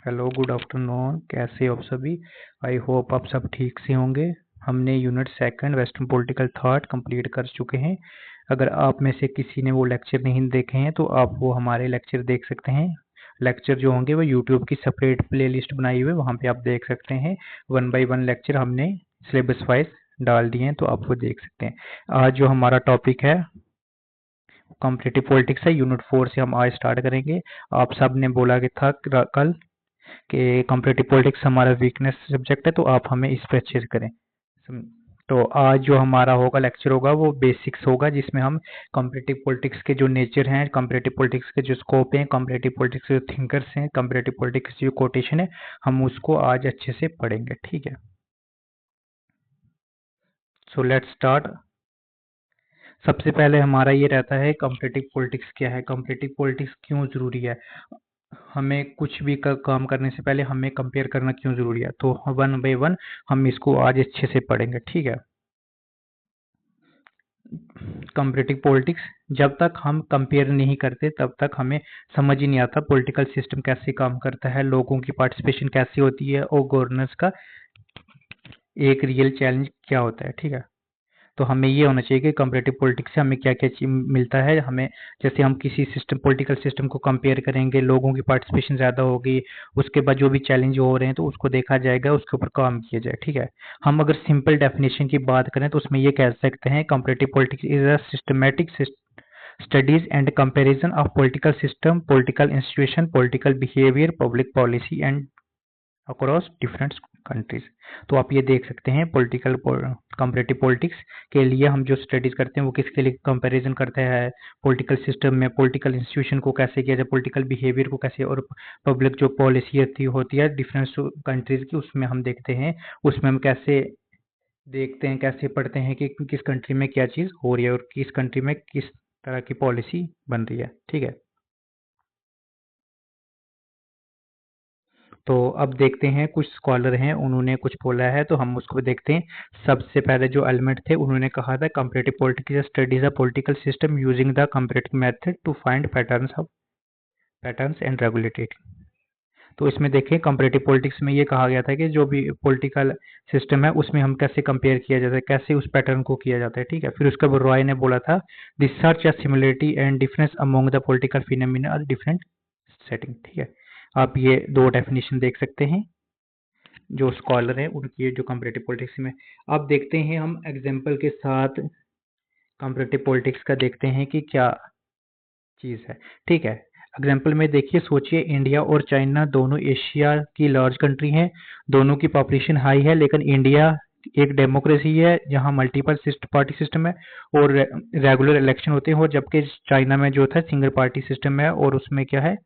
Hello, good afternoon. कैसे हो आप सभी? आई होप आप सब ठीक से होंगे। हमने unit second western political thought complete कर चुके हैं। अगर आप में से किसी ने वो लेक्चर नहीं देखे हैं तो आप वो हमारे लेक्चर देख सकते हैं। लेक्चर जो होंगे वो यूट्यूब की सेपरेट प्लेलिस्ट बनाई हुई है, वहाँ पे आप देख सकते हैं। 1 बाय 1 लेक्चर हमने सिलेबस वाइज डाल दिए हैं, तो आप वो देख सकते हैं। आज जो हमारा टॉपिक है कॉम्पिटिटिव पॉलिटिक्स है, यूनिट 4 से हम आज स्टार्ट करेंगे। आप सब ने बोला कि था कल कि कॉम्पिटिटिव पॉलिटिक्स हमारा वीकनेस सब्जेक्ट है, तो आप हमें इस पर अच्छे से करें। तो आज जो हमारा होगा लेक्चर होगा वो बेसिक्स होगा, जिसमें हम कॉम्पिटिटिव पॉलिटिक्स के जो नेचर हैं, कॉम्पिटिटिव पॉलिटिक्स के जो स्कोप हैं, कॉम्पिटिटिव पॉलिटिक्स के जो थिंकर्स हैं, कॉम्पिटिटिव पॉलिटिक्स की जो कोटेशन है, हम उसको आज अच्छे से पढ़ेंगे। ठीक है, सो लेट्स स्टार्ट। सबसे पहले हमारा ये रहता है कॉम्पिटिटिव पॉलिटिक्स क्या है, कॉम्पिटिटिव पॉलिटिक्स क्यों जरूरी है। हमें कुछ भी काम करने से पहले हमें कंपेयर करना क्यों जरूरी है, तो 1 बाय 1 हम इसको आज अच्छे से पढ़ेंगे। ठीक है, कंपेरेटिव पॉलिटिक्स, जब तक हम कंपेयर नहीं करते तब तक हमें समझ ही नहीं आता पॉलिटिकल सिस्टम कैसे काम करता है, लोगों की पार्टिसिपेशन कैसी होती है और गवर्नेंस का एक रियल चैलेंज क्या होता है। ठीक है, तो हमें ये होना चाहिए कि कंपेरेटिव पॉलिटिक्स से हमें क्या क्या मिलता है। हमें जैसे हम किसी सिस्टम पॉलिटिकल सिस्टम को कंपेयर करेंगे, लोगों की पार्टिसिपेशन ज़्यादा होगी, उसके बाद जो भी चैलेंज हो रहे हैं तो उसको देखा जाएगा, उसके ऊपर काम किया जाए। ठीक है, हम अगर सिंपल डेफिनेशन की बात करें तो उसमें ये कह सकते हैं comparative politics is a systematic studies and comparison of political system, political institution, political behavior, public policy and across different countries. तो आप ये देख सकते हैं पॉलिटिकल कंपेरेटिव पॉलिटिक्स के लिए हम जो स्टडीज करते हैं वो किसके लिए कंपैरिजन करते हैं, पॉलिटिकल सिस्टम में पॉलिटिकल इंस्टीट्यूशन को कैसे किया जाए, पॉलिटिकल बिहेवियर को कैसे, और पब्लिक जो पॉलिसी होती है डिफरेंट कंट्रीज की, उसमें हम देखते हैं, उसमें हम कैसे देखते हैं, कैसे पढ़ते हैं कि किस कंट्री में क्या चीज़ हो रही है और किस कंट्री में किस तरह की पॉलिसी बन रही है। ठीक है, तो अब देखते हैं, कुछ स्कॉलर हैं उन्होंने कुछ बोला है तो हम उसको देखते हैं। सबसे पहले जो एलिमेंट थे उन्होंने कहा था comparative politics studies a political system using the comparative method to find patterns and regulated. तो इसमें देखें कंपेरेटिव पॉलिटिक्स में ये कहा गया था कि जो भी पॉलिटिकल सिस्टम है उसमें हम कैसे कंपेयर किया जाता है, कैसे उस पैटर्न को किया जाता है। ठीक है, फिर उसके बाद रॉय ने बोला था रिसर्च या similarity and difference among the political phenomena are different setting. ठीक है, आप ये दो डेफिनेशन देख सकते हैं जो स्कॉलर हैं उनकी, जो कंपेरेटिव पॉलिटिक्स में। अब देखते हैं हम एग्जाम्पल के साथ कंपेरेटिव पॉलिटिक्स का देखते हैं कि क्या चीज़ है। ठीक है, एग्जाम्पल में देखिए, सोचिए इंडिया और चाइना दोनों एशिया की लार्ज कंट्री हैं, दोनों की पॉपुलेशन हाई है, लेकिन इंडिया एक डेमोक्रेसी है जहां मल्टीपल पार्टी सिस्टम है और रेगुलर इलेक्शन होते हैं, और जबकि चाइना में जो था सिंगल पार्टी सिस्टम है और उसमें क्या है,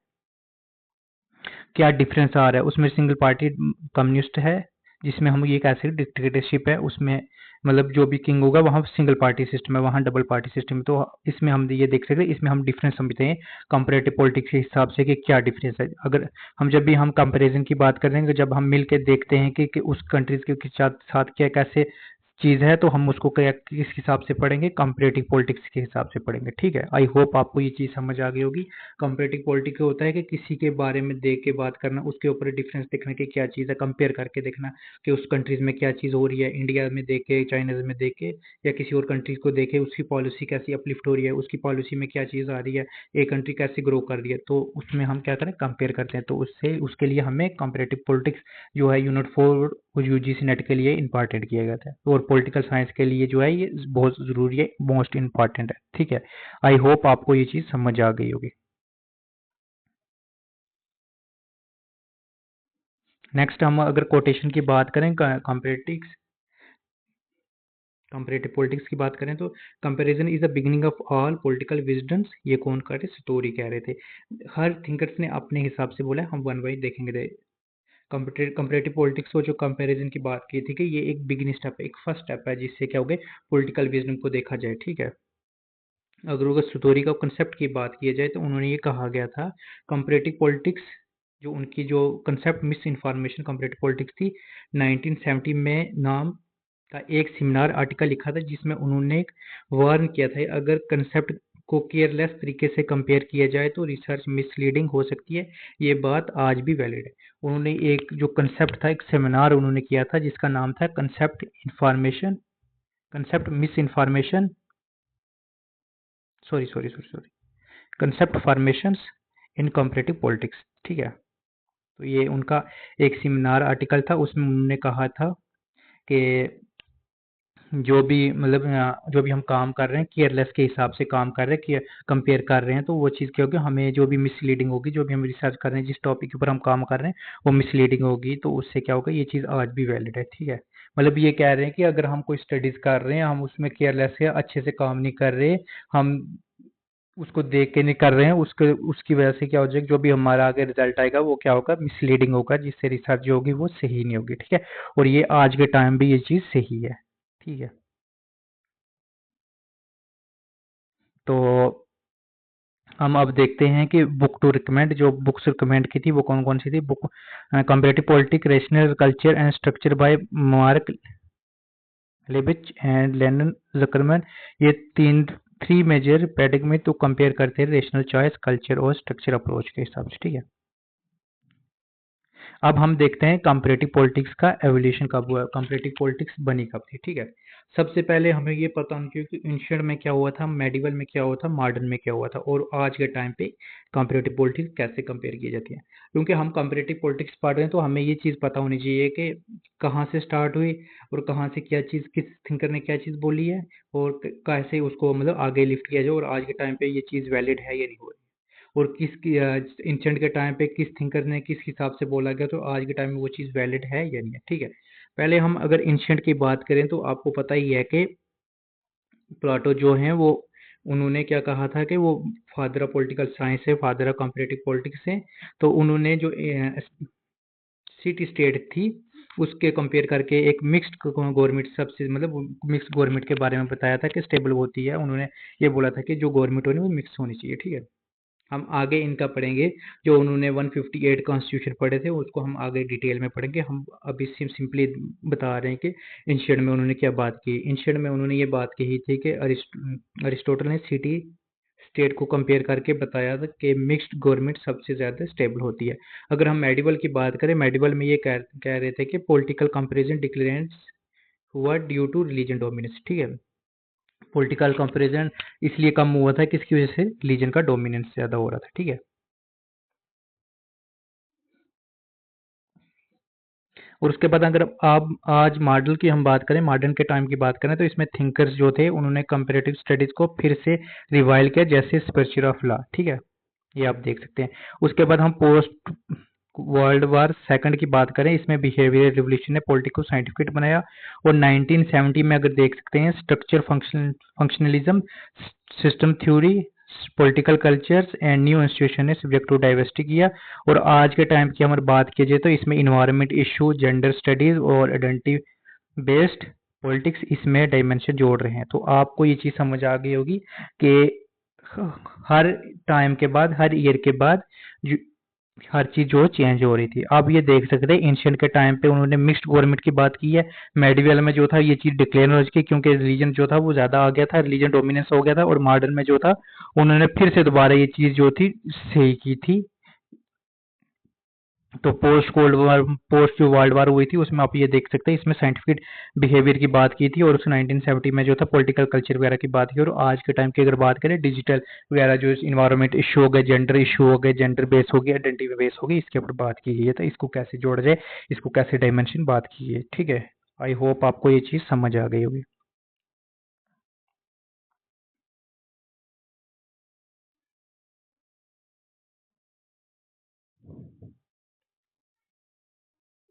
क्या डिफरेंस आ रहा है, उसमें सिंगल पार्टी कम्युनिस्ट है, जिसमें हम ये कह सकते हैं डिक्टेटरशिप है, उसमें मतलब जो भी किंग होगा वहाँ सिंगल पार्टी सिस्टम है, वहाँ डबल पार्टी सिस्टम है। तो इसमें हम ये देख सकते हैं, इसमें हम डिफरेंस समझते हैं कंपेरेटिव पॉलिटिक्स के हिसाब से कि क्या डिफरेंस है। अगर हम जब भी हम कंपैरिजन की बात करेंगे, जब हम मिल के देखते हैं कि उस कंट्रीज के साथ क्या कैसे चीज़ है, तो हम उसको क्या किस हिसाब से पढ़ेंगे, कंपेरेटिव पॉलिटिक्स के हिसाब से पढ़ेंगे। ठीक है, आई होप आपको ये चीज़ समझ आ गई होगी। कंपेरेटिव पॉलिटिक्स होता है कि किसी के बारे में देख के बात करना, उसके ऊपर डिफरेंस देखना कि क्या चीज़ है, कंपेयर करके देखना कि उस कंट्रीज में क्या चीज़ हो रही है, इंडिया में देख के, चाइना में देख के, या किसी और कंट्रीज को देखे उसकी पॉलिसी कैसी अपलिफ्ट हो रही है, उसकी पॉलिसी में क्या चीज़ आ रही है, एक कंट्री कैसे ग्रो कर रही है, तो उसमें हम क्या करें, कंपेयर करते हैं। तो उससे उसके लिए हमें कंपेरेटिव पॉलिटिक्स जो है यूनिट 4 वो यूजीसी नेट के लिए इंपॉर्टेंट किया गया था, और पॉलिटिकल साइंस के लिए जो है ये बहुत ज़रूरी है, मोस्ट इंपॉर्टेंट है। ठीक है, आई होप आपको ये चीज़ समझ आ गई होगी। नेक्स्ट हम अगर कोटेशन की बात करें, कंपेरेटिव पॉलिटिक्स की बात करें, तो comparison is the beginning of all political wisdom's, ये कौन कह रहे, स्टोरी कह रहे थे। हर थिंकर्स ने अपने हिसाब से बोला, हम वन बाई देखेंगे। कंपेरेटिव पॉलिटिक्स को जो कंपैरिजन की बात की थी कि ये एक बिगिनिंग स्टेप है, एक फर्स्ट स्टेप है जिससे क्या हो गए, पॉलिटिकल विजडम को देखा जाए। ठीक है, अगर स्टोरी का कंसेप्ट की बात की जाए तो उन्होंने ये कहा गया था कंपेरेटिव पॉलिटिक्स, जो उनकी जो concept miss information comparative politics थी, 1970 में नाम का एक सेमिनार आर्टिकल लिखा था जिसमें उन्होंने वार्न किया था, अगर कंसेप्ट को केयरलेस तरीके से कंपेयर किया जाए तो रिसर्च मिसलीडिंग हो सकती है। ये बात आज भी वैलिड है। उन्होंने एक जो कंसेप्ट था, एक सेमिनार उन्होंने किया था जिसका नाम था concept misinformation, sorry, concept formations in comparative politics, ठीक है। तो ये उनका एक सेमिनार आर्टिकल था, उसमें उन्होंने कहा था कि जो भी मतलब जो भी हम काम कर रहे हैं केयरलेस के हिसाब से काम कर रहे हैं, कि कंपेयर कर रहे हैं, तो वो चीज़ क्या होगी, हमें जो भी मिसलीडिंग होगी, जो भी हम रिसर्च कर रहे हैं, जिस टॉपिक के ऊपर हम काम कर रहे हैं वो मिसलीडिंग होगी, तो उससे क्या होगा, ये चीज़ आज भी वैलिड है, ठीक है। मतलब ये कह रहे हैं कि अगर हम कोई स्टडीज कर रहे हैं, हम उसमें केयरलेस है अच्छे से काम नहीं कर रहे, हम उसको देख के नहीं कर रहे हैं, उसके उसकी वजह से क्या हो जाएगा, जो भी हमारा आगे रिजल्ट आएगा वो क्या होगा, मिसलीडिंग होगा, जिससे रिसर्च जो होगी वो सही नहीं होगी, ठीक है। और ये आज के टाइम भी ये चीज़ सही है, ठीक है। तो हम अब देखते हैं कि बुक टू रिकमेंड, जो बुक्स रिकमेंड की थी वो कौन कौन सी थी book. Comparative politic, rational culture and structure by Mark Lichbach and Alan Zuckerman. ये तीन थ्री मेजर पैडिग में तो कंपेयर करते हैं रेशनल चॉइस, कल्चर और स्ट्रक्चर अप्रोच के हिसाब से, ठीक है। अब हम देखते हैं कंपैरेटिव पॉलिटिक्स का एवोल्यूशन कब हुआ, कंपैरेटिव पॉलिटिक्स बनी कब थी, ठीक है। सबसे पहले हमें ये पता होना चाहिए कि एंशिएंट में क्या हुआ था, मेडिवल में क्या हुआ था, मॉडर्न में क्या हुआ था, और आज के टाइम पे कंपैरेटिव पॉलिटिक्स कैसे कंपेयर की जाती है। क्योंकि हम कंपैरेटिव पॉलिटिक्स पढ़ रहे हैं तो हमें ये चीज़ पता होनी चाहिए कि कहाँ से स्टार्ट हुई और कहाँ से क्या चीज़, किस थिंकर ने क्या चीज़ बोली है, और कैसे उसको मतलब आगे लिफ्ट किया जाए, और आज के टाइम पे ये चीज़ वैलिड है या नहीं हो रही, और इंसेंट के टाइम पे किस थिंकर ने किस हिसाब से बोला गया, तो आज के टाइम में वो चीज़ वैलिड है या नहीं है, ठीक है। पहले हम अगर एंशिएंट की बात करें तो आपको पता ही है कि प्लाटो जो हैं वो, उन्होंने क्या कहा था कि वो फादर ऑफ पॉलिटिकल साइंस है, फादर ऑफ कंपैरेटिव पॉलिटिक्स है। तो उन्होंने जो सिटी स्टेट थी उसके कंपेयर करके एक मिक्स्ड गवर्नमेंट सबसे मतलब मिक्स्ड गवर्नमेंट के बारे में बताया था कि स्टेबल होती है। उन्होंने ये बोला था कि जो गवर्नमेंट होनी वो मिक्स होनी चाहिए, ठीक है। हम आगे इनका पढ़ेंगे, जो उन्होंने 158 कॉन्स्टिट्यूशन पढ़े थे उसको हम आगे डिटेल में पढ़ेंगे। हम अभी सिंपली बता रहे हैं कि एंशिएंट में उन्होंने क्या बात की। एंशिएंट में उन्होंने ये बात कही थी कि अरिस्टोटल ने सिटी स्टेट को कंपेयर करके बताया था कि मिक्स्ड गवर्नमेंट सबसे ज़्यादा स्टेबल होती है। अगर हम मेडिवल की बात करें, मेडिवल में ये कह रहे थे कि पॉलिटिकल कंपेरिजन डिक्लेरेंस हुआ ड्यू टू रिलीजन डोमिनेंस, ठीक है। पॉलिटिकल कंपैरिजन इसलिए कम हुआ था किसकी वजह से, रिलीजन का डोमिनेंस ज़्यादा हो रहा था, ठीक है। और उसके बाद अगर आप आज मॉडल की हम बात करें, मॉडर्न के टाइम की बात करें, तो इसमें थिंकर्स जो थे उन्होंने कंपैरेटिव स्टडीज को फिर से रिवाइल किया, जैसे स्पर्चर ऑफ लॉ, ठीक है। ये आप देख सकते हैं। उसके बाद हम पोस्ट वर्ल्ड वार सेकंड की बात करें, इसमें बिहेवियर रिवोल्यूशन ने पॉलिटिक्स को साइंटिफिक बनाया। और 1970 में अगर देख सकते हैं, structure functionalism, system theory, political cultures and new institution ने सब्जेक्ट टू डाइवर्सिटी किया। और आज के टाइम की अगर बात की जाए तो इसमें इन्वायरमेंट इशू, जेंडर स्टडीज और आइडेंटिटी बेस्ड पॉलिटिक्स इसमें डायमेंशन जोड़ रहे हैं। तो आपको ये चीज़ समझ आ गई होगी कि हर टाइम के बाद, हर ईयर के बाद हर चीज़ जो चेंज हो रही थी। आप ये देख सकते हैं एंशिएंट के टाइम पे उन्होंने मिक्स्ड गवर्नमेंट की बात की है। मेडिवल में जो था ये चीज़ डिक्लेयर हो चुकी, क्योंकि रिलीजन जो था वो ज़्यादा आ गया था, रिलीजन डोमिनेंस हो गया था। और मॉडर्न में जो था उन्होंने फिर से दोबारा ये चीज़ जो थी सही की थी। तो पोस्ट जो वर्ल्ड वार हुई थी उसमें आप ये देख सकते हैं, इसमें साइंटिफिक बिहेवियर की बात की थी, और उस 1970 में जो था पॉलिटिकल कल्चर वगैरह की बात की। और आज के टाइम की अगर बात करें, डिजिटल वगैरह जो इन्वायरमेंट इशू हो गए, जेंडर इशू हो गए, जेंडर बेस हो गई, आइडेंटिटी बेस हो गई, इसके ऊपर बात की गई है। तो इसको कैसे जोड़ा जाए, इसको कैसे डायमेंशन बात की है, ठीक है। आई होप आपको ये चीज़ समझ आ गई होगी।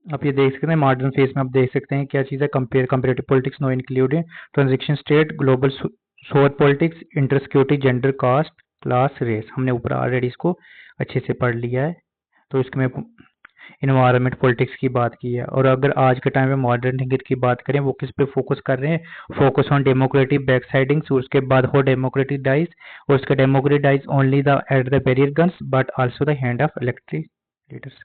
आप ये देख सकते हैं मॉडर्न फेज में, आप देख सकते हैं क्या चीज़ है, comparative politics no including transaction state, global south politics, inter security, gender, caste, class, race. हमने ऊपर ऑलरेडी इसको अच्छे से पढ़ लिया है। तो इसमें इन्वायरमेंट पॉलिटिक्स की बात की है। और अगर आज के टाइम में मॉडर्न थिंकर की बात करें, वो किस पे फोकस कर रहे हैं, focus on democratic backsliding, उसके बाद हो डेमोक्रेटिक डाइज, और उसका democratic dies only the at the barrier guns but also the hand of electric leaders.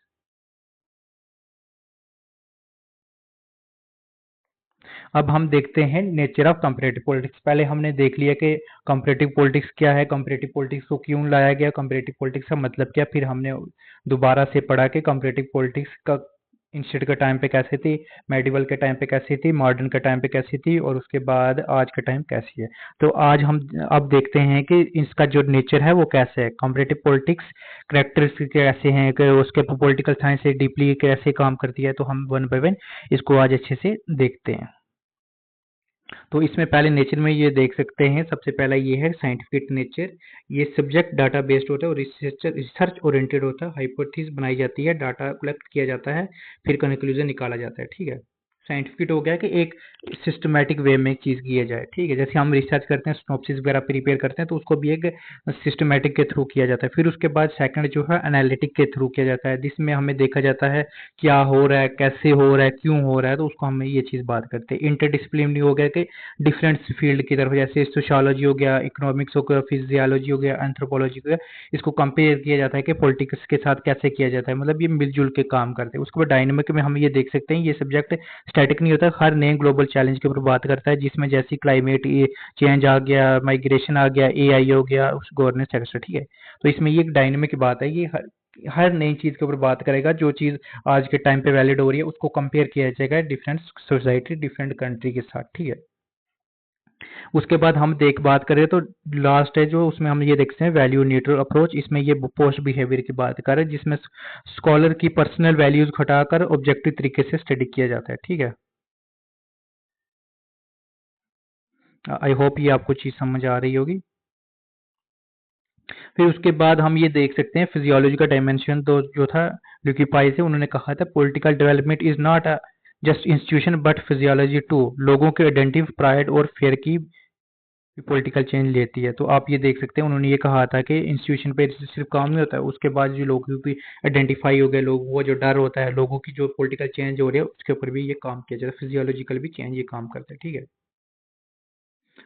अब हम देखते हैं नेचर ऑफ कंपैरेटिव पॉलिटिक्स। पहले हमने देख लिया कि कंपैरेटिव पॉलिटिक्स क्या है, कंपैरेटिव पॉलिटिक्स को क्यों लाया गया, कंपैरेटिव पॉलिटिक्स का मतलब क्या। फिर हमने दोबारा से पढ़ा कि कंपैरेटिव पॉलिटिक्स का इंस्टीट्यूट के टाइम पे कैसी थी, मेडिवल के टाइम पे कैसी थी, मॉडर्न के टाइम पे कैसी थी, और उसके बाद आज के टाइम कैसी है। तो आज हम अब देखते हैं कि इसका जो नेचर है वो कैसे है, कंपैरेटिव पॉलिटिक्स करेक्टरिस्टिक कैसे हैं, कि उसके पॉलिटिकल साइंस से डीपली कैसे काम करती है। तो हम वन बाय वन इसको आज अच्छे से देखते हैं। तो इसमें पहले नेचर में ये देख सकते हैं, सबसे पहला ये है साइंटिफिक नेचर। ये सब्जेक्ट डाटा बेस्ड होता है और रिसर्च ओरिएंटेड होता है। हाइपोथेसिस बनाई जाती है, डाटा कलेक्ट किया जाता है, फिर कंक्लूजन निकाला जाता है। ठीक है। साइंटिफिक हो गया कि एक सिस्टमैटिक वे में चीज़ किया जाए। ठीक है। जैसे हम रिसर्च करते हैं, सिनॉप्सिस वगैरह प्रिपेयर करते हैं, तो उसको भी एक सिस्टमैटिक के थ्रू किया जाता है। फिर उसके बाद सेकंड जो है एनालिटिक के थ्रू किया जाता है, जिसमें हमें देखा जाता है क्या हो रहा है, कैसे हो रहा है, क्यों हो रहा है। तो उसको हम ये चीज़ बात करते हैं। इंटरडिसिप्लिनरी हो गया कि डिफरेंट फील्ड की तरफ, जैसे सोशियोलॉजी हो गया, इकोनॉमिक्स हो गया, फिजियोलॉजी हो गया, एंथ्रोपोलॉजी हो गया, इसको कंपेयर किया जाता है कि पॉलिटिक्स के साथ कैसे किया जाता है, मतलब ये मिलजुल के काम करते हैं। उसके बाद डायनेमिक में हम ये देख सकते हैं, ये सब्जेक्ट स्टैटिक नहीं होता, हर नए ग्लोबल चैलेंज के ऊपर बात करता है, जिसमें जैसे क्लाइमेट चेंज आ गया, माइग्रेशन आ गया, एआई हो गया, उस गवर्नेंस एक्सेट्रा। ठीक है। तो इसमें ये एक डायनेमिक बात है, ये हर नई चीज के ऊपर बात करेगा, जो चीज आज के टाइम पे वैलिड हो रही है उसको कंपेयर किया जाएगा डिफरेंट सोसाइटी, डिफरेंट कंट्री के साथ। ठीक है। उसके बाद हम देख बात करें तो लास्ट है जो, उसमें हम ये देखते हैं वैल्यू न्यूट्रल अप्रोच। इसमें ये पोस्ट बिहेवियर की बात करें, जिसमें स्कॉलर की पर्सनल वैल्यूज घटाकर ऑब्जेक्टिव तरीके से स्टडी किया जाता है। ठीक है। आई होप ये आपको चीज समझ आ रही होगी। फिर उसके बाद हम ये देख सकते हैं फिजियोलॉजी का डायमेंशन, तो जो था ल्यूकी पाई से उन्होंने कहा था political development is not just institution but physiology too. लोगों के आइडेंटिटी, प्राइड और फेयर की पॉलिटिकल चेंज लेती है। तो आप ये देख सकते हैं, उन्होंने ये कहा था कि इंस्टीट्यूशन पे सिर्फ काम नहीं होता है, उसके बाद जो लोगों की आइडेंटिफाई हो गए लोग, वो जो डर होता है लोगों की, जो पॉलिटिकल चेंज हो रही है उसके ऊपर भी ये काम किया जाता है। फिजियोलॉजिकल भी चेंज ये काम करता है। ठीक है।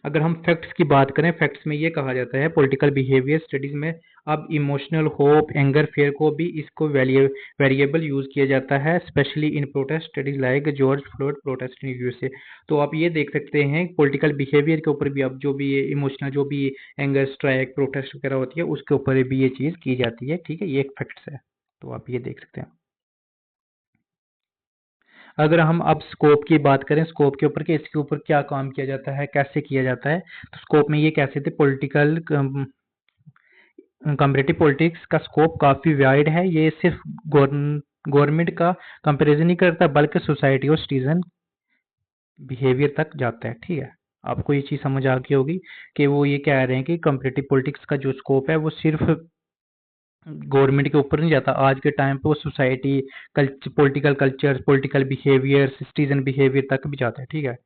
अगर हम फैक्ट्स की बात करें, फैक्ट्स में ये कहा जाता है पॉलिटिकल बिहेवियर स्टडीज में अब इमोशनल, होप, एंगर, फेयर को भी इसको वेरिएबल यूज किया जाता है, specially in protest studies like George फ्लोइड protest in USA. तो आप ये देख सकते हैं पॉलिटिकल बिहेवियर के ऊपर भी, अब जो भी ये इमोशनल, जो भी एंगर, स्ट्राइक, प्रोटेस्ट वगैरह होती है, उसके ऊपर भी ये चीज की जाती है। ठीक है। ये एक फैक्ट्स है। तो आप ये देख सकते हैं। अगर हम अब स्कोप की बात करें, स्कोप के ऊपर कि इसके ऊपर क्या काम किया जाता है, कैसे किया जाता है, तो स्कोप में ये कैसे थे, पॉलिटिकल कंपैरेटिव पॉलिटिक्स का स्कोप काफ़ी वाइड है। ये सिर्फ गवर्नमेंट का कंपैरिजन नहीं करता, बल्कि सोसाइटी और सिटीजन बिहेवियर तक जाता है। ठीक है। आपको ये चीज़ समझ आ गई होगी कि वो ये कह रहे हैं कि कंपैरेटिव पॉलिटिक्स का जो स्कोप है वो सिर्फ गवर्नमेंट के ऊपर नहीं जाता, आज के टाइम पे वो society, political culture, political behaviour, citizen behaviour तक भी जाता है। ठीक है।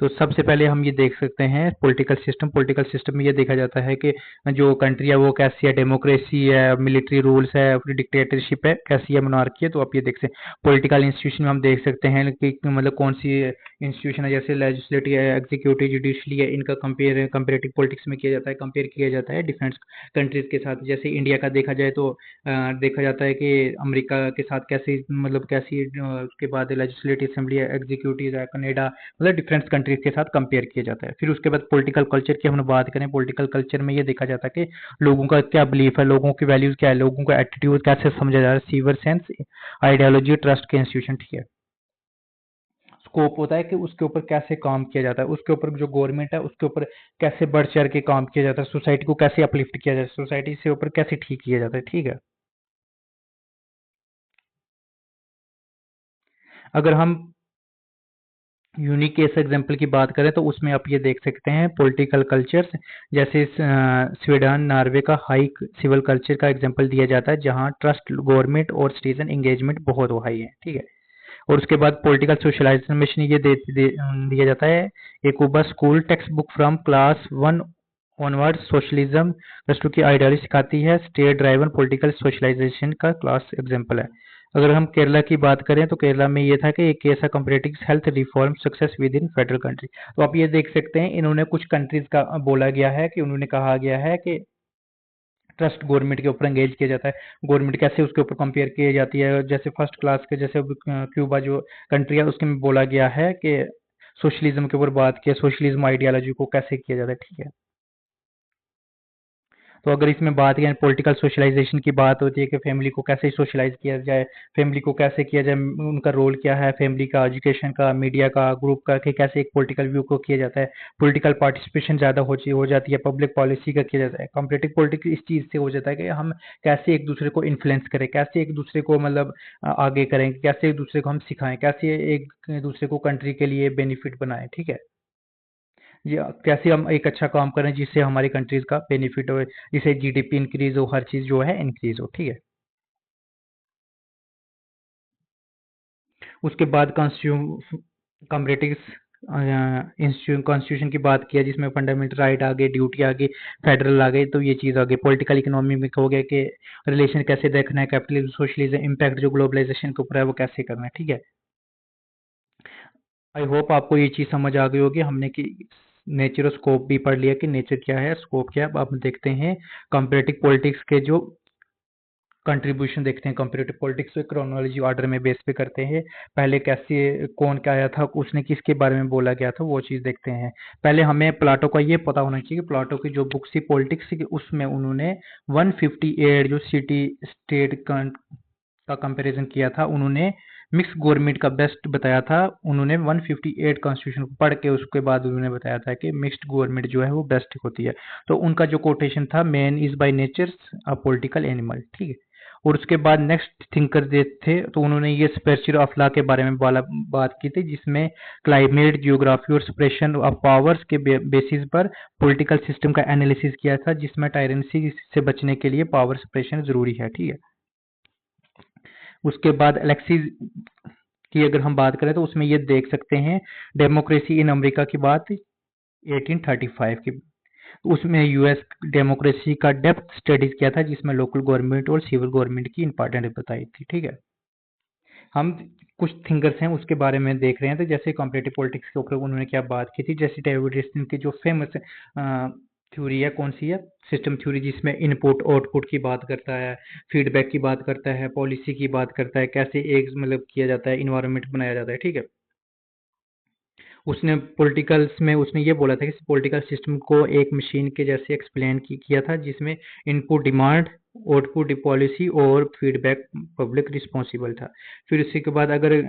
तो सबसे पहले हम ये देख सकते हैं पॉलिटिकल सिस्टम। पॉलिटिकल सिस्टम में ये देखा जाता है कि जो कंट्री है वो कैसी है, डेमोक्रेसी है, मिलिट्री रूल्स है, फिर डिक्टेटरशिप है, कैसी है, मोनार्की है। तो आप ये देख सकते हैं पॉलिटिकल इंस्टीट्यूशन में हम देख सकते हैं कि मतलब कौन सी इंस्टीट्यूशन है, जैसे लेजिस्लेटिव है, एग्जीक्यूटिव, जुडिशरी है, इनका कंपेरेटिव पॉलिटिक्स में किया जाता है, कंपेयर किया जाता है डिफरेंट कंट्रीज के साथ। जैसे इंडिया का देखा जाए तो देखा जाता है कि अमेरिका के साथ कैसी, मतलब कैसी उसके बाद लेजिस्लेटिव असेंबली है, एग्जीक्यूटिव है, कनाडा, मतलब डिफरेंट कंट्रीज के साथ कंपेयर किया जाता है। फिर उसके बाद पॉलिटिकल कल्चर की हम बात करें, पॉलिटिकल कल्चर में ये देखा जाता है कि लोगों का क्या बिलीफ है, लोगों की वैल्यूज क्या है, लोगों का एटीट्यूड कैसे समझा जा रहा है, सीवर सेंस, आइडियोलॉजी, ट्रस्ट के इंस्टीट्यूशन। ठीक है। स्कोप होता है कि उसके ऊपर कैसे काम किया जाता है, उसके ऊपर जो गवर्नमेंट है उसके ऊपर कैसे बढ़ चढ़ के काम किया जाता है, सोसाइटी को कैसे अपलिफ्ट किया जाता है, सोसाइटी से ऊपर कैसे ठीक किया जाता है। ठीक है। अगर हम यूनिक केस एग्जांपल की बात करें तो उसमें आप ये देख सकते हैं पॉलिटिकल कल्चर्स, जैसे स्वीडन, नॉर्वे का हाई सिविल कल्चर का एग्जांपल दिया जाता है, जहां ट्रस्ट, गवर्नमेंट और सिटीजन एंगेजमेंट बहुत हाई है। ठीक है। और उसके बाद पॉलिटिकल सोशलाइजेशन में ये दिया जाता है, एक ऊबर school text book from class one onward socialism रस्टू की आइडियोलॉजी सिखाती है, स्टेट ड्राइवन पॉलिटिकल सोशलाइजेशन का क्लास एग्जांपल है। अगर हम केरला की बात करें तो केरला में ये था कि एक ऐसा comparative health reform success with in federal country. तो आप ये देख सकते हैं, इन्होंने कुछ कंट्रीज का बोला गया है कि उन्होंने कहा गया है कि ट्रस्ट गवर्नमेंट के ऊपर एंगेज किया जाता है, गवर्नमेंट कैसे उसके ऊपर कंपेयर की जाती है। जैसे फर्स्ट क्लास के, जैसे क्यूबा जो कंट्री है उसके में बोला गया है कि सोशलिज्म के ऊपर बात किया, सोशलिज्म आइडियोलॉजी को कैसे किया जाता है, ठीक है। तो अगर इसमें बात करें पॉलिटिकल सोशलाइजेशन की बात होती है कि फैमिली को कैसे सोशलाइज किया जाए, फैमिली को कैसे किया जाए, उनका रोल क्या है फैमिली का, एजुकेशन का, मीडिया का, ग्रुप का, कि कैसे एक पॉलिटिकल व्यू को किया जाता है, पॉलिटिकल पार्टिसिपेशन ज़्यादा हो जाती है, पब्लिक पॉलिसी का किया जाता है। कंपैरेटिव पॉलिटिक्स इस चीज़ से हो जाता है कि हम कैसे एक दूसरे को इन्फ्लुएंस करें, कैसे एक दूसरे को मतलब आगे करें, कैसे एक दूसरे को हम सिखाएं, कैसे एक दूसरे को कंट्री के लिए बेनिफिट बनाएं, ठीक है। या कैसे हम एक अच्छा काम करें जिससे हमारी कंट्रीज का बेनिफिट हो, जिससे जीडीपी इंक्रीज हो, हर चीज जो है इंक्रीज हो, ठीक है। उसके बाद कॉम्परेटिव कॉन्स्टिट्यूशन की बात किया जिसमें फंडामेंटल राइट आ गए, ड्यूटी आ गई, फेडरल आ गए, तो ये चीज़ आ गई। पॉलिटिकल इकोनॉमी में हो गया कि रिलेशन कैसे देखना है, कैपिटलिज्म सोशलिज्म इम्पैक्ट जो ग्लोबलाइजेशन के ऊपर है वो कैसे करना है, ठीक है। आई होप आपको ये चीज़ समझ आ गई होगी। हमने कि नेचर और स्कोप भी पढ़ लिया कि नेचर क्या है, स्कोप क्या है। अब आप देखते हैं कंपैरेटिव पॉलिटिक्स के जो कंट्रीब्यूशन देखते हैं कंपैरेटिव पॉलिटिक्स को क्रोनोलॉजी ऑर्डर में बेस पे करते हैं। पहले कैसे कौन क्या आया था, उसने किसके बारे में बोला गया था, वो चीज़ देखते हैं। पहले हमें प्लाटो का ये पता होना चाहिए कि प्लाटो की जो बुक थी पॉलिटिक्स की उसमें उन्होंने 158 जो सिटी स्टेट का कंपैरिजन किया था, उन्होंने मिक्स गवर्नमेंट का बेस्ट बताया था। उन्होंने 158 कॉन्स्टिट्यूशन को पढ़ के उसके बाद उन्होंने बताया था कि मिक्स्ड गवर्नमेंट जो है वो बेस्ट होती है। तो उनका जो कोटेशन था, man is by nature a political animal, ठीक है। और उसके बाद नेक्स्ट थिंकर जो थे तो उन्होंने ये स्पेक्चर ऑफ लॉ के बारे में बात की थी, जिसमें क्लाइमेट, जियोग्राफी और सेपरेशन ऑफ पावर्स के बेसिस पर पॉलिटिकल सिस्टम का एनालिसिस किया था, जिसमें टायरेंसी से बचने के लिए पावर सेपरेशन जरूरी है, ठीक है। उसके बाद एलेक्सिस की अगर हम बात करें तो उसमें ये देख सकते हैं डेमोक्रेसी इन अमेरिका की बात 1835 की। उसमें यूएस डेमोक्रेसी का डेप्थ स्टडीज किया था, जिसमें लोकल गवर्नमेंट और सिविल गवर्नमेंट की इंपॉर्टेंट बताई थी, ठीक है। हम कुछ थिंकर्स हैं उसके बारे में देख रहे हैं। तो जैसे कंपैरेटिव पॉलिटिक्स के ऊपर उन्होंने क्या बात की थी, जैसे डेविड रिस्टिन की जो फेमस थ्योरी है, कौन सी है, सिस्टम थ्योरी, जिसमें इनपुट आउटपुट की बात करता है, फीडबैक की बात करता है, पॉलिसी की बात करता है, कैसे एक मतलब किया जाता है, इन्वायरमेंट बनाया जाता है, ठीक है। उसने पॉलिटिकल्स में उसने ये बोला था कि पॉलिटिकल सिस्टम को एक मशीन के जैसे एक्सप्लेन किया था, जिसमें इनपुट डिमांड, आउटपुट पॉलिसी और फीडबैक पब्लिक रिस्पॉन्सिबल था। फिर उसी के बाद अगर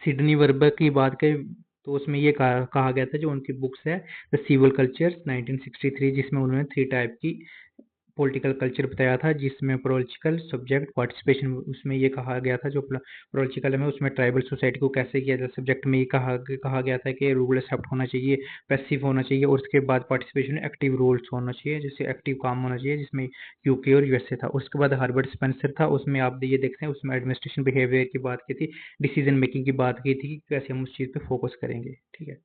सिडनी वर्बर की बात करें तो उसमें ये कहा गया था, जो उनकी बुक्स है द सिविल कल्चर 1963, जिसमें उन्होंने 3 टाइप की पॉलिटिकल कल्चर बताया था, जिसमें पॉलिटिकल सब्जेक्ट पार्टिसिपेशन, उसमें ये कहा गया था जो पॉलिटिकल में उसमें ट्राइबल सोसाइटी को कैसे किया जाए, सब्जेक्ट में ये कहा गया था कि रूल एक्सेप्ट होना चाहिए, पैसिव होना चाहिए, और उसके बाद पार्टिसिपेशन एक्टिव रोल्स होना चाहिए, जैसे एक्टिव काम होना चाहिए, जिसमें यूके और यूएसए था। उसके बाद हार्वर्ड स्पेंसर था, उसमें आप ये देखते हैं उसमें एडमिनिस्ट्रेशन बिहेवियर की बात की थी, डिसीजन मेकिंग की बात की थी कि कैसे हम उस चीज़ पे फोकस करेंगे, ठीक है।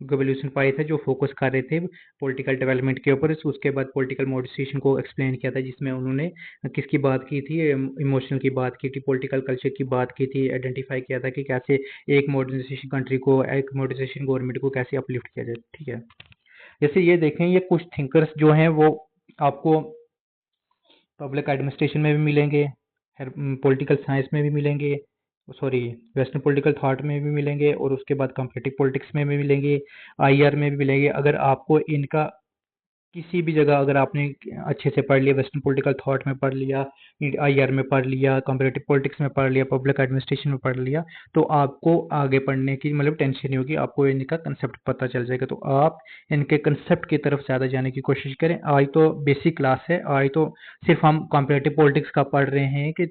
ग्लोबलिजेशन पाई थे जो फोकस कर रहे थे पॉलिटिकल डेवलपमेंट के ऊपर। उसके बाद पॉलिटिकल मॉडिफिकेशन को एक्सप्लेन किया था, जिसमें उन्होंने किसकी बात की थी, इमोशनल की बात की थी, पॉलिटिकल कल्चर की बात की थी, आइडेंटिफाई किया था कि कैसे एक मॉडर्नाइजेशन कंट्री को, एक मॉडर्नाइजेशन गवर्नमेंट को कैसे अपलिफ्ट किया जाए, ठीक है। जैसे ये देखें, ये कुछ थिंकर्स जो हैं वो आपको पब्लिक एडमिनिस्ट्रेशन में भी मिलेंगे, पॉलिटिकल साइंस में भी मिलेंगे, सॉरी वेस्टर्न पॉलिटिकल थॉट में भी मिलेंगे, और उसके बाद कंपैरेटिव पॉलिटिक्स में भी मिलेंगे, आईआर में भी मिलेंगे। अगर आपको इनका किसी भी जगह अगर आपने अच्छे से पढ़ लिया, वेस्टर्न पॉलिटिकल थॉट में पढ़ लिया, आईआर में पढ़ लिया, कंपैरेटिव पॉलिटिक्स में पढ़ लिया, पब्लिक एडमिनिस्ट्रेशन में पढ़ लिया, तो आपको आगे पढ़ने की मतलब टेंशन नहीं होगी, आपको इनका कंसेप्ट पता चल जाएगा। तो आप इनके कंसेप्ट की तरफ ज़्यादा जाने की कोशिश करें। आज तो बेसिक क्लास है, आज तो सिर्फ हम कंपैरेटिव पॉलिटिक्स का पढ़ रहे हैं कि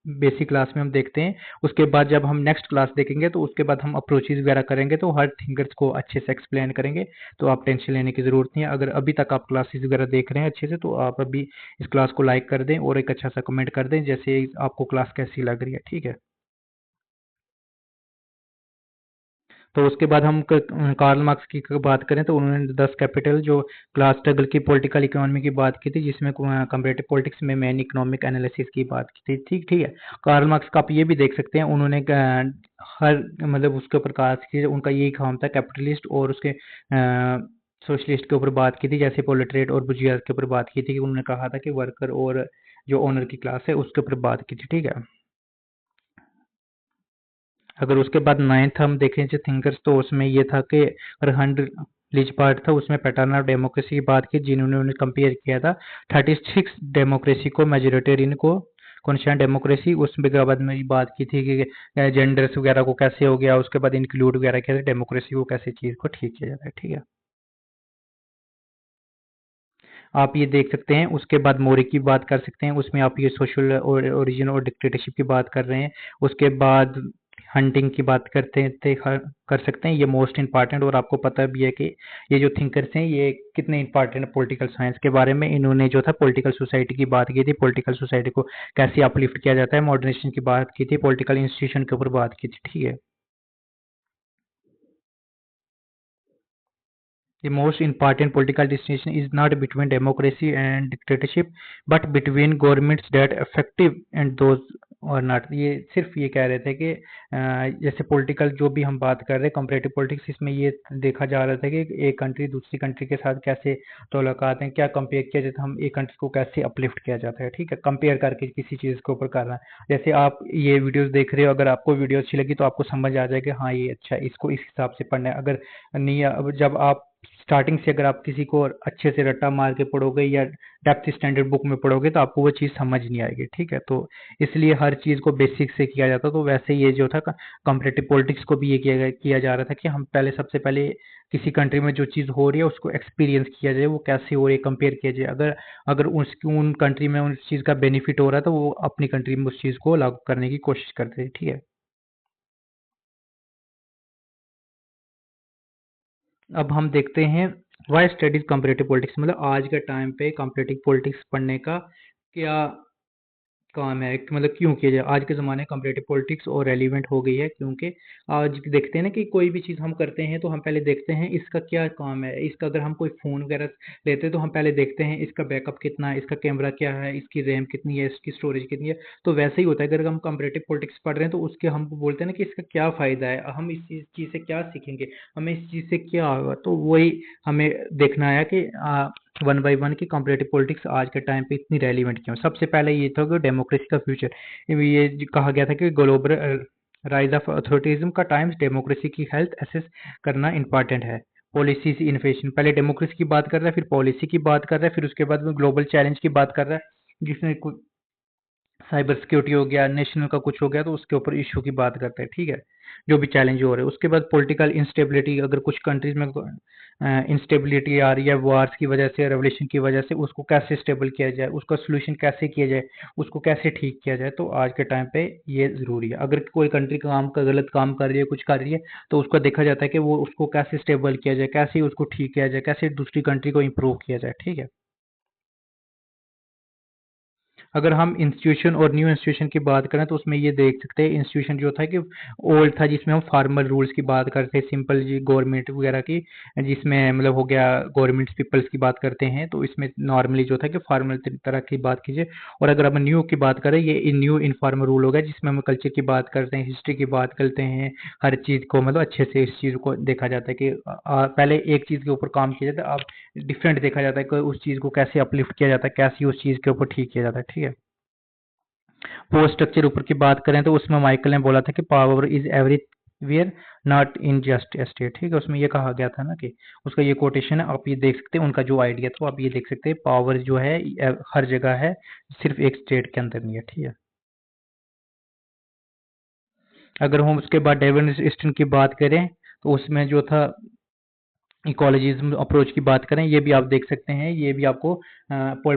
बेसिक क्लास में हम देखते हैं। उसके बाद जब हम नेक्स्ट क्लास देखेंगे तो उसके बाद हम अप्रोचेज वगैरह करेंगे, तो हर थिंकर्स को अच्छे से एक्सप्लेन करेंगे। तो आप टेंशन लेने की ज़रूरत नहीं है। अगर अभी तक आप क्लासेस वगैरह देख रहे हैं अच्छे से, तो आप अभी इस क्लास को लाइक कर दें और एक अच्छा सा कमेंट कर दें जैसे आपको क्लास कैसी लग रही है, ठीक है। तो उसके बाद हम कार्ल मार्क्स की बात करें तो उन्होंने 10 कैपिटल जो क्लास स्ट्रगल की पॉलिटिकल इकोनॉमी की बात की थी, जिसमें कंपैरेटिव पॉलिटिक्स में मैन इकोनॉमिक एनालिसिस की बात की थी, ठीक ठीक है। कार्ल मार्क्स का आप ये भी देख सकते हैं, उन्होंने हर मतलब उसके ऊपर कहा कि उनका यही काम था, कैपिटलिस्ट और उसके सोशलिस्ट के ऊपर बात की थी, जैसे प्रोलेटरिएट और बुर्जुआ के ऊपर बात की थी, कि उन्होंने कहा था कि वर्कर और जो ओनर की क्लास है उसके ऊपर बात की थी, ठीक है। अगर उसके बाद नाइन्थ हम देखें जो थिंकर्स, तो उसमें ये था कि रहंड लिचबार्ड था, उसमें पैटर्न ऑफ डेमोक्रेसी की बात की, जिन्होंने उन्हें कंपेयर किया था 36 डेमोक्रेसी को मेजोरिटेरियन को कॉन्स्टिट्यूशन डेमोक्रेसी। उसमें के बाद में बात की थी कि जेंडर्स वगैरह को कैसे हो गया, उसके बाद इंक्लूड वगैरह कैसे डेमोक्रेसी को कैसे चीज़ को ठीक किया जाता है। ठीक है, आप ये देख सकते हैं। उसके बाद मोरी की बात कर सकते हैं, उसमें आप ये सोशल और ओरिजिन और डिक्टेटरशिप की बात कर रहे हैं। उसके बाद हंटिंग की बात करते हैं कर सकते हैं, ये मोस्ट इंपॉर्टेंट। और आपको पता भी है कि ये जो थिंकर्स हैं ये कितने इंपॉर्टेंट है पॉलिटिकल साइंस के बारे में। इन्होंने जो था पॉलिटिकल सोसाइटी की बात की थी, पॉलिटिकल सोसाइटी को कैसे अपलिफ्ट किया जाता है, मॉडर्नाइजेशन की बात की थी, पॉलिटिकल इंस्टीट्यूशन के ऊपर बात की थी। ठीक है, the most important political distinction is not between democracy and dictatorship but between governments that effective and those और नॉट। ये सिर्फ ये कह रहे थे कि जैसे पॉलिटिकल जो भी हम बात कर रहे हैं कंपैरेटिव पॉलिटिक्स, इसमें ये देखा जा रहा था कि एक कंट्री दूसरी कंट्री के साथ कैसे ताल्लुकात हैं, क्या कंपेयर किया जाता है, हम एक कंट्री को कैसे अपलिफ्ट किया जाता है। ठीक है, कंपेयर करके किसी चीज़ के ऊपर करना है। जैसे आप ये वीडियोस देख रहे हो, अगर आपको वीडियो अच्छी लगी तो आपको समझ आ जाएगा हाँ ये अच्छा है, इसको इस हिसाब से पढ़ना है। अगर नहीं, अब जब आप स्टार्टिंग से अगर आप किसी को अच्छे से रट्टा मार के पढ़ोगे या डेप्थ स्टैंडर्ड बुक में पढ़ोगे तो आपको वो चीज़ समझ नहीं आएगी। ठीक है, तो इसलिए हर चीज़ को बेसिक से किया जाता है। तो वैसे ये जो था कंपैरेटिव पॉलिटिक्स को भी ये किया जा रहा था कि हम पहले सबसे पहले किसी कंट्री में जो चीज़ हो रही है उसको एक्सपीरियंस किया जाए, वो कैसे हो रही है कंपेयर किया जाए। अगर अगर उन कंट्री में उस चीज़ का बेनिफिट हो रहा है तो वो अपनी कंट्री में उस चीज़ को लागू करने की कोशिश करते हैं। ठीक है, अब हम देखते हैं वाई स्टडीज कंपैरेटिव पॉलिटिक्स, मतलब आज के टाइम पे कंपैरेटिव पॉलिटिक्स पढ़ने का क्या काम है, मतलब क्यों किया जाए। आज के ज़माने में कंपैरेटिव पॉलिटिक्स और रेलिवेंट हो गई है, क्योंकि आज देखते हैं ना कि कोई भी चीज़ हम करते हैं तो हम पहले देखते हैं इसका क्या काम है। इसका अगर हम कोई फ़ोन वगैरह लेते हैं तो हम पहले देखते हैं इसका बैकअप कितना है, इसका कैमरा क्या है, इसकी रैम कितनी है, इसकी स्टोरेज कितनी है। तो वैसे ही होता है, अगर हम कंपैरेटिव पॉलिटिक्स पढ़ रहे हैं तो उसके हम बोलते हैं ना कि इसका क्या फ़ायदा है, हम इस चीज़ से क्या सीखेंगे, हमें इस चीज़ से क्या होगा। तो वही हमें देखना है कि वन बाय वन की कंपैरेटिव पॉलिटिक्स आज के टाइम पे इतनी रेलिवेंट क्यों। सबसे पहले ये था कि डेमोक्रेसी का फ्यूचर, ये कहा गया था कि ग्लोबल राइज ऑफ अथॉरिटीज़म का टाइम्स डेमोक्रेसी की हेल्थ असेस करना इंपॉर्टेंट है। पॉलिसीज इन्फेशन, पहले डेमोक्रेसी की बात कर रहा है, फिर पॉलिसी की बात कर रहा है, फिर उसके बाद में ग्लोबल चैलेंज की बात कर रहा है, जिसमें साइबर सिक्योरिटी हो गया, नेशनल का कुछ हो गया, तो उसके ऊपर इशू की बात करते हैं। ठीक है, जो भी चैलेंज हो रहे हैं। उसके बाद पॉलिटिकल इंस्टेबिलिटी, अगर कुछ कंट्रीज में इंस्टेबिलिटी आ रही है वार्स की वजह से, रेवोल्यूशन की वजह से, उसको कैसे स्टेबल किया जाए, उसका सोल्यूशन कैसे किया जाए, उसको कैसे ठीक किया जाए। तो आज के टाइम पे ये ज़रूरी है। अगर कोई कंट्री काम का गलत काम कर रही है, कुछ कर रही है, तो उसको देखा जाता है कि वो उसको कैसे स्टेबल किया जाए, कैसे उसको ठीक किया जाए, कैसे दूसरी कंट्री को इम्प्रूव किया जाए। ठीक है, अगर हम इंस्टीट्यूशन और न्यू इंस्टीट्यूशन की बात करें तो उसमें ये देख सकते हैं इंस्टीट्यूशन जो था कि ओल्ड था, जिसमें हम फॉर्मल रूल्स की बात करते हैं, सिंपल जी गवर्नमेंट वगैरह की, जिसमें मतलब हो गया गवर्नमेंट पीपल्स की बात करते हैं, तो इसमें नॉर्मली जो था कि फॉर्मल तरह की बात कीजिए। और अगर हम न्यू की बात करें, ये न्यू इनफॉर्मल रूल हो गया, जिसमें हम कल्चर की बात करते हैं, हिस्ट्री की बात करते हैं, हर चीज़ को मतलब अच्छे से इस चीज़ को देखा जाता है कि पहले एक चीज़ के ऊपर काम किया जाता है, अब डिफरेंट देखा जाता है कि उस चीज़ को कैसे अपलिफ्ट किया जाता है, कैसे उस चीज़ के ऊपर ठीक किया जाता है। ठीक है, वो स्ट्रक्चर ऊपर की बात करें तो उसमें माइकल ने बोला था कि power is everywhere not in just state. ठीक है, उसमें ये कहा गया था ना कि उसका ये कोटेशन है, आप ये देख सकते हैं उनका जो आइडिया था, आप ये देख सकते हैं पावर जो है हर जगह है, सिर्फ एक स्टेट के अंदर नहीं है। ठीक है, अगर हम उसके बाद डेविड ईस्टर्न की बात करें तो उसमें जो था इकोलॉजिज्म अप्रोच की बात करें, ये भी आप देख सकते हैं, ये भी आपको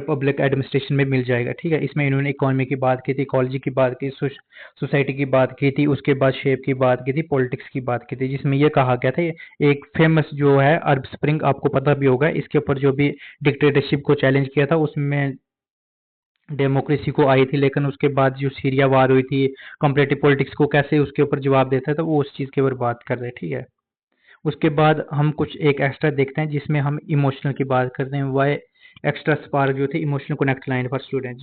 पब्लिक एडमिनिस्ट्रेशन में मिल जाएगा। ठीक है, इसमें इन्होंने इकोनॉमी की बात की थी, इकोलॉजी की बात की, सोसाइटी की बात की थी, उसके बाद शेप की बात की थी, पॉलिटिक्स की बात की थी, जिसमें ये कहा गया था एक फेमस जो है अरब स्प्रिंग, आपको पता भी होगा, इसके ऊपर जो भी डिक्टेटरशिप को चैलेंज किया था उसमें डेमोक्रेसी को आई थी, लेकिन उसके बाद जो सीरिया वार हुई थी, कंपैरेटिव पॉलिटिक्स को कैसे उसके ऊपर जवाब देता है, तो वो उस चीज़ के ऊपर बात कर रहे हैं। ठीक है, उसके बाद हम कुछ एक एक्स्ट्रा देखते हैं जिसमें हम इमोशनल की बात करते हैं। वाई एक्स्ट्रा स्पार्क जो थे emotional connect line for student,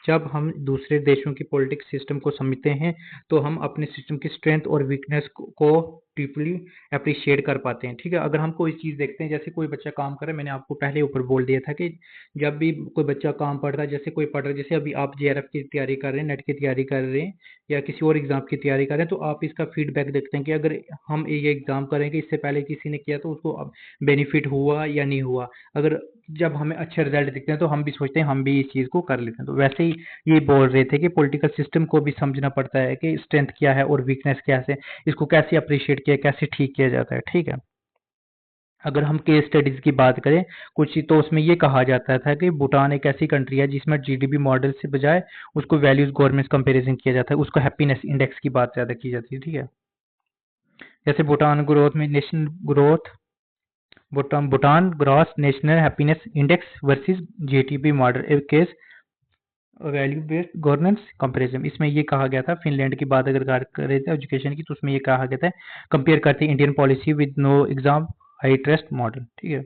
जब हम दूसरे देशों की पॉलिटिक्स सिस्टम को समझते हैं तो हम अपने सिस्टम की स्ट्रेंथ और वीकनेस को डीपली अप्रिशिएट कर पाते हैं। ठीक है, अगर हम कोई चीज़ देखते हैं, जैसे कोई बच्चा काम कर रहा है, मैंने आपको पहले ऊपर बोल दिया था कि जब भी कोई बच्चा काम पढ़ रहा है, जैसे कोई पढ़ रहा है, जैसे अभी आप जेआरएफ की तैयारी कर रहे हैं, नेट की तैयारी कर रहे हैं या किसी और एग्जाम की तैयारी कर रहे हैं, तो आप इसका फीडबैक देखते हैं कि अगर हम ये एग्जाम करेंगे, इससे पहले किसी ने किया तो उसको अब बेनिफिट हुआ या नहीं हुआ। अगर जब हमें अच्छे रिजल्ट दिखते हैं तो हम भी सोचते हैं हम भी इस चीज़ को कर लेते हैं। तो वैसे ही ये बोल रहे थे कि पॉलिटिकल सिस्टम को भी समझना पड़ता है कि स्ट्रेंथ क्या है और वीकनेस क्या है, इसको कैसे अप्रिशिएट किया, कैसे ठीक किया जाता है। ठीक है, अगर हम केस स्टडीज की बात करें कुछ, तो उसमें ये कहा जाता था कि भूटान एक ऐसी कंट्री है जिसमें जीडीपी मॉडल से बजाय उसको वैल्यूज गवर्नमेंट कंपैरिजन किया जाता है, उसको हैप्पीनेस इंडेक्स की बात ज़्यादा की जाती है। ठीक है, जैसे भूटान ग्रोथ में national growth, Bhutan gross national happiness index versus GDP model एक case value based governance comparison, इसमें ये कहा गया था, फिनलैंड की बात अगर करें थे एजुकेशन की, तो उसमें ये कहा गया था कंपेयर करते Indian policy with no exam I trust model. ठीक है,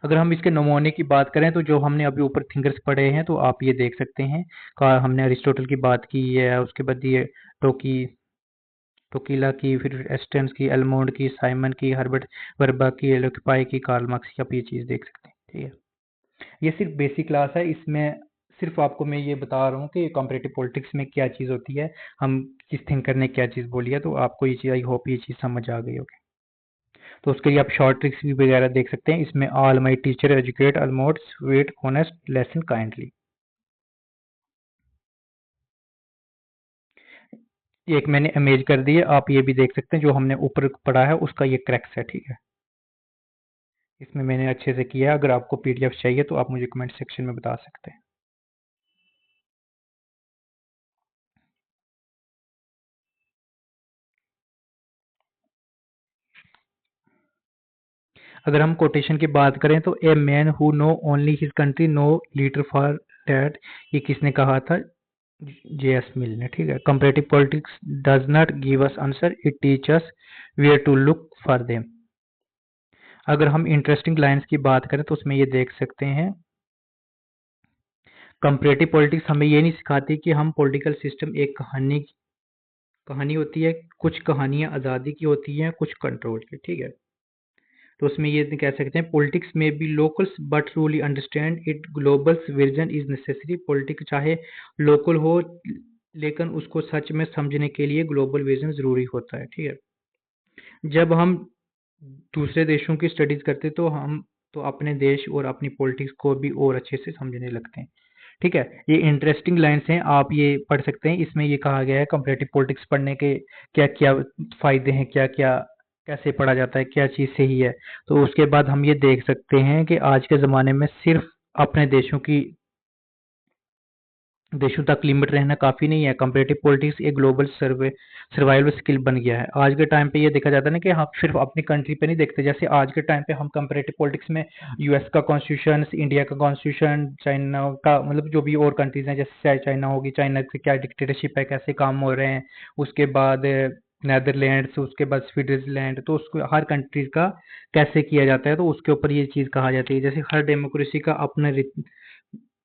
अगर हम इसके नमूने की बात करें तो जो हमने अभी ऊपर थिंकर्स पढ़े हैं तो आप ये देख सकते हैं का हमने अरिस्टोटल की बात की है, उसके बाद ये टोकी टोकीला की, फिर एस्टेंस की, एलमोंड की, साइमन की, हर्बर्ट वर्बा की, एलोकपाई की, कार्ल मार्क्स की, आप ये चीज़ देख सकते हैं। ठीक है, ये सिर्फ बेसिक क्लास है, इसमें सिर्फ आपको मैं ये बता रहा हूँ कि कंपैरेटिव पॉलिटिक्स में क्या चीज़ होती है, हम किस थिंकर ने क्या चीज़ बोली है, तो आपको ये चीज़, आई होप ये चीज़ समझ आ गई होगी। तो उसके लिए आप शॉर्ट ट्रिक्स भी वगैरह देख सकते हैं, इसमें all my teacher educate almost weight honest lesson kindly, एक मैंने इमेज कर दी है, आप ये भी देख सकते हैं, जो हमने ऊपर पढ़ा है उसका ये क्रैक्स है। ठीक है, इसमें मैंने अच्छे से किया है, अगर आपको पीडीएफ चाहिए तो आप मुझे कमेंट सेक्शन में बता सकते हैं। अगर हम कोटेशन की बात करें तो a man who know only his country no leader for that, ये किसने कहा था, जेएस मिल ने। ठीक है, comparative politics does not give us answer, it teach us where to look for them. अगर हम इंटरेस्टिंग लाइंस की बात करें तो उसमें ये देख सकते हैं, कंपैरेटिव पॉलिटिक्स हमें ये नहीं सिखाती कि हम पॉलिटिकल सिस्टम एक कहानी कहानी होती है, कुछ कहानियां आज़ादी की होती हैं, कुछ कंट्रोल की। ठीक है, तो उसमें ये कह सकते हैं पॉलिटिक्स में be locals but truly understand it global vision is necessary, politics चाहे लोकल हो लेकिन उसको सच में समझने के लिए ग्लोबल विजन जरूरी होता है। ठीक है, जब हम दूसरे देशों की स्टडीज करते तो हम तो अपने देश और अपनी पॉलिटिक्स को भी और अच्छे से समझने लगते हैं। ठीक है, ये इंटरेस्टिंग लाइन्स हैं, आप ये पढ़ सकते हैं, इसमें ये कहा गया है कंपैरेटिव पॉलिटिक्स पढ़ने के क्या क्या फायदे हैं, क्या क्या कैसे पढ़ा जाता है, क्या चीज़ सही है। तो उसके बाद हम ये देख सकते हैं कि आज के ज़माने में सिर्फ अपने देशों तक लिमिट रहना काफ़ी नहीं है, कंपैरेटिव पॉलिटिक्स एक ग्लोबल सर्वाइवल स्किल बन गया है। आज के टाइम पे ये देखा जाता है ना कि हम सिर्फ अपनी कंट्री पे नहीं देखते, जैसे आज के टाइम पे हम कंपैरेटिव पॉलिटिक्स में यूएस का कॉन्स्टिट्यूशन, इंडिया का कॉन्स्टिट्यूशन, चाइना का, मतलब जो भी और कंट्रीज हैं, जैसे चाहे चाइना होगी, चाइना से क्या डिक्टेटरशिप है, कैसे काम हो रहे हैं, उसके बाद नेदरलैंड्स, उसके बाद स्विट्जरलैंड, तो उसको हर कंट्री का कैसे किया जाता है, तो उसके ऊपर ये चीज़ कहा जाती है। जैसे हर डेमोक्रेसी का अपना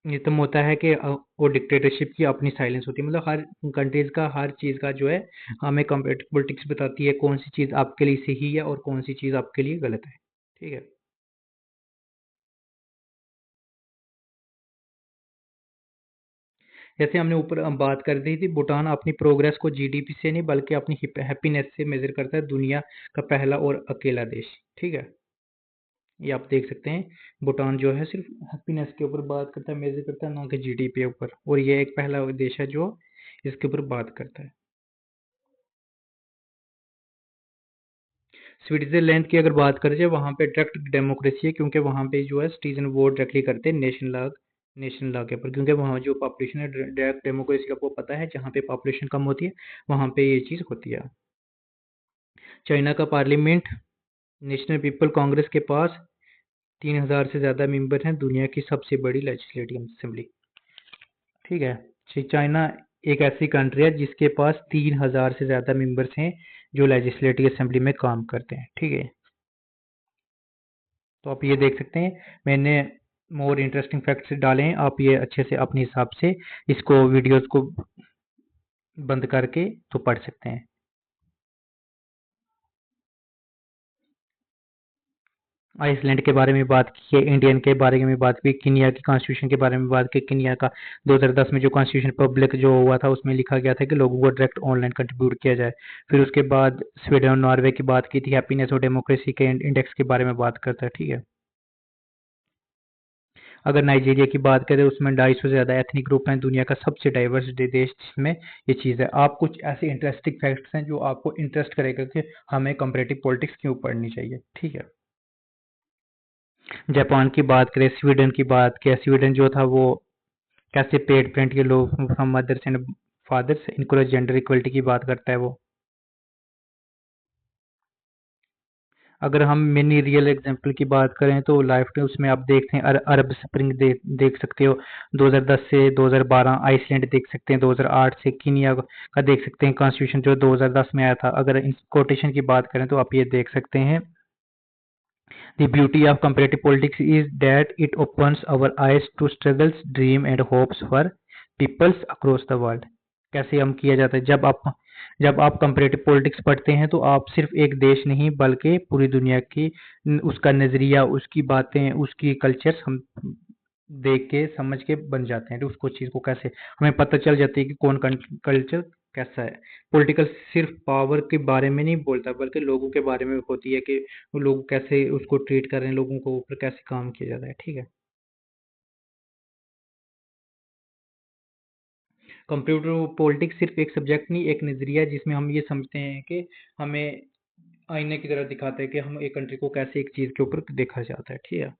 नितम होता है कि वो डिक्टेटरशिप की अपनी साइलेंस होती है, मतलब हर कंट्रीज का हर चीज़ का जो है हमें कंपैरेटिव पॉलिटिक्स बताती है कौन सी चीज़ आपके लिए सही है और कौन सी चीज़ आपके लिए गलत है। ठीक है, जैसे हमने ऊपर बात कर दी थी, भूटान अपनी प्रोग्रेस को जीडीपी से नहीं बल्कि अपनी हैप्पीनेस से मेजर करता है, दुनिया का पहला और अकेला देश। ठीक है, ये आप देख सकते हैं, भूटान जो है सिर्फ हैप्पीनेस के ऊपर बात करता है, मेजर करता है, ना कि जीडीपी ऊपर, और ये एक पहला देश है जो इसके ऊपर बात करता है। स्विट्जरलैंड की अगर बात करें जाए, वहाँ पे डायरेक्ट डेमोक्रेसी है, क्योंकि वहाँ पे जो है सिटीजन वोट डायरेक्टली करते हैं नेशनल लॉ के ऊपर, क्योंकि वहाँ जो पॉपुलेशन है, डायरेक्ट डेमोक्रेसी आपको पता है, जहाँ पे पॉपुलेशन कम होती है वहाँ पे ये चीज़ होती है। चाइना का पार्लियामेंट, नेशनल पीपल कांग्रेस के पास 3,000 से ज़्यादा मेंबर हैं, दुनिया की सबसे बड़ी लेजिस्लेटिव असेंबली। ठीक है, चाइना एक ऐसी कंट्री है जिसके पास 3,000 से ज़्यादा मेंबर्स हैं जो लेजिस्लेटिव असेंबली में काम करते हैं। ठीक है, तो आप ये देख सकते हैं, मैंने मोर इंटरेस्टिंग फैक्ट्स डाले हैं, आप ये अच्छे से अपने हिसाब से इसको वीडियोस को बंद करके तो पढ़ सकते हैं। आइसलैंड के बारे में बात की है, इंडियन के बारे में बात की, केन्या की कॉन्स्टिट्यूशन के बारे में बात की। केन्या का 2010 में जो कॉन्स्टिट्यूशन पब्लिक जो हुआ था उसमें लिखा गया था कि लोगों को डायरेक्ट ऑनलाइन कंट्रीब्यूट किया जाए। फिर उसके बाद स्वीडन और नॉर्वे की बात की थी, हैप्पीनेस और डेमोक्रेसी के इंडेक्स के बारे में बात करता है, ठीक है। अगर नाइजीरिया की बात करें उसमें 250 से ज़्यादा एथनिक ग्रुप हैं, दुनिया का सबसे डाइवर्स देश जिसमें ये चीज़ है। आप कुछ ऐसे इंटरेस्टिंग फैक्ट्स हैं जो आपको इंटरेस्ट करेगा कि हमें कंपैरेटिव पॉलिटिक्स क्यों पढ़नी चाहिए, ठीक है। जापान की बात करें, स्वीडन की बात करें, स्वीडन जो था वो कैसे पेड पेरेंट के लोग from mothers and fathers encourage gender equality की बात करता है वो। अगर हम मिनी रियल एग्जांपल की बात करें तो लाइफ टाइम उसमें आप देखते हैं अरब स्प्रिंग देख सकते हो 2010 से 2012, आइसलैंड देख सकते हैं 2008 से, कीनिया का देख सकते हैं कॉन्स्टिट्यूशन जो 2010 में आया था। अगर इन कोटेशन की बात करें तो आप ये देख सकते हैं, The beauty of comparative politics is that it opens our eyes to struggles, dream and hopes for peoples across the world। कैसे हम किया जाता है, जब आप कंपैरेटिव पॉलिटिक्स पढ़ते हैं तो आप सिर्फ एक देश नहीं बल्कि पूरी दुनिया की उसका नजरिया, उसकी बातें, उसकी कल्चर्स हम देख के समझ के बन जाते हैं, तो उसको चीज़ को कैसे हमें पता चल जाती है कि कौन कल्चर कैसा है। पॉलिटिकल सिर्फ पावर के बारे में नहीं बोलता बल्कि लोगों के बारे में होती है कि वो लोग कैसे उसको ट्रीट कर रहे हैं, लोगों को ऊपर कैसे काम किया जाता है, ठीक है। कंप्यूटर पॉलिटिक्स सिर्फ एक सब्जेक्ट नहीं, एक नजरिया है जिसमें हम ये समझते हैं कि हमें आईने की तरह दिखाता है कि हम एक कंट्री को कैसे एक चीज के ऊपर देखा जाता है, ठीक है।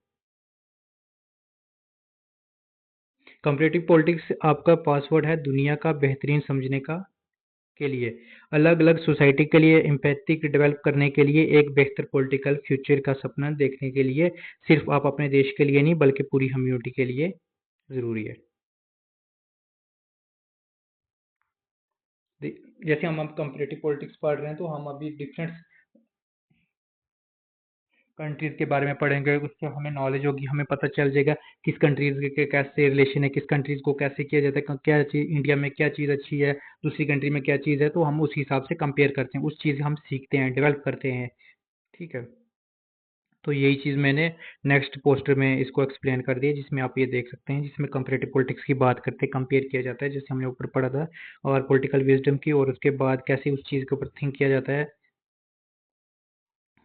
कंपैरेटिव पॉलिटिक्स आपका पासवर्ड है दुनिया का बेहतरीन समझने का के लिए, अलग अलग सोसाइटी के लिए एम्पैथी डेवलप करने के लिए, एक बेहतर पॉलिटिकल फ्यूचर का सपना देखने के लिए, सिर्फ आप अपने देश के लिए नहीं बल्कि पूरी कम्युनिटी के लिए ज़रूरी है। जैसे हम अब कंपैरेटिव पॉलिटिक्स पढ़ रहे हैं तो हम अभी डिफरेंट कंट्रीज के बारे में पढ़ेंगे, उससे हमें नॉलेज होगी, हमें पता चल जाएगा किस कंट्रीज के कैसे रिलेशन है, किस कंट्रीज को कैसे किया जाता है, क्या चीज़ इंडिया में क्या चीज़ अच्छी है, दूसरी कंट्री में क्या चीज़ है, तो हम उस हिसाब से कंपेयर करते हैं, उस चीज़ हम सीखते हैं, डेवलप करते हैं, ठीक है। तो यही चीज़ मैंने नेक्स्ट पोस्टर में इसको एक्सप्लेन कर दिया जिसमें आप ये देख सकते हैं, जिसमें कंपैरेटिव पॉलिटिक्स की बात करते हैं, कंपेयर किया जाता है जैसे हमने ऊपर पढ़ा था, और पॉलिटिकल विजडम की, और उसके बाद कैसे उस चीज़ के ऊपर थिंक किया जाता है।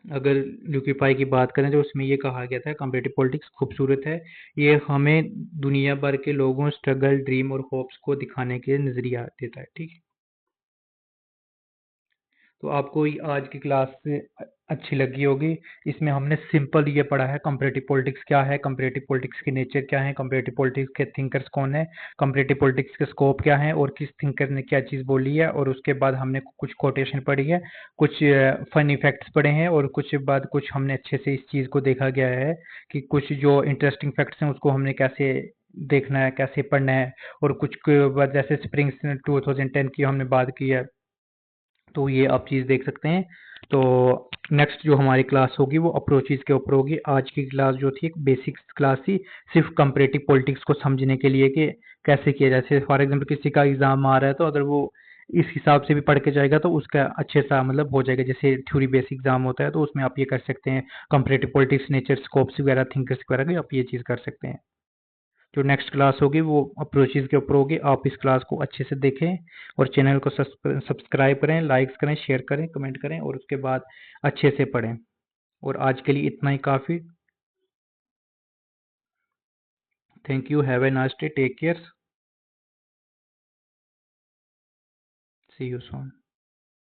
अगर ल्यूकीपाई की बात करें तो उसमें ये कहा गया था कंपैरेटिव पॉलिटिक्स खूबसूरत है, ये हमें दुनिया भर के लोगों स्ट्रगल, ड्रीम और होप्स को दिखाने के नज़रिया देता है, ठीक है। तो आपको ये आज की क्लास से अच्छी लगी होगी। इसमें हमने सिंपल ये पढ़ा है कंपैरेटिव पॉलिटिक्स क्या है, कंपैरेटिव पॉलिटिक्स की नेचर क्या है, कंपैरेटिव पॉलिटिक्स के थिंकर्स कौन है, कंपैरेटिव पॉलिटिक्स के स्कोप क्या है और किस थिंकर ने क्या चीज़ बोली है, और उसके बाद हमने कुछ कोटेशन पढ़ी है, कुछ फनी फैक्ट्स पढ़े हैं, और कुछ बाद कुछ हमने अच्छे से इस चीज़ को देखा गया है कि कुछ जो इंटरेस्टिंग फैक्ट्स हैं उसको हमने कैसे देखना है, कैसे पढ़ना है, और कुछ के बाद जैसे स्प्रिंग्स 2010 की हमने बात की है, तो ये आप चीज़ देख सकते हैं। तो नेक्स्ट जो हमारी क्लास होगी वो अप्रोचेज के ऊपर होगी। आज की क्लास जो थी एक बेसिक्स क्लास थी, सिर्फ कंपैरेटिव पॉलिटिक्स को समझने के लिए कि कैसे किया जाए। जैसे फॉर एग्जांपल किसी का एग्जाम आ रहा है तो अगर वो इस हिसाब से भी पढ़ के जाएगा तो उसका अच्छे सा मतलब हो जाएगा। जैसे थ्योरी बेस्ड एग्जाम होता है तो उसमें आप ये कर सकते हैं, कंपैरेटिव पॉलिटिक्स नेचर स्कोप्स वगैरह थिंकर्स वगैरह की आप ये चीज़ कर सकते हैं। जो नेक्स्ट क्लास होगी वो अप्रोचेज के ऊपर होगी। आप इस क्लास को अच्छे से देखें और चैनल को सब्सक्राइब करें, लाइक्स करें, शेयर करें, कमेंट करें, और उसके बाद अच्छे से पढ़ें। और आज के लिए इतना ही काफ़ी। Thank you, have a nice day, take care, see you soon.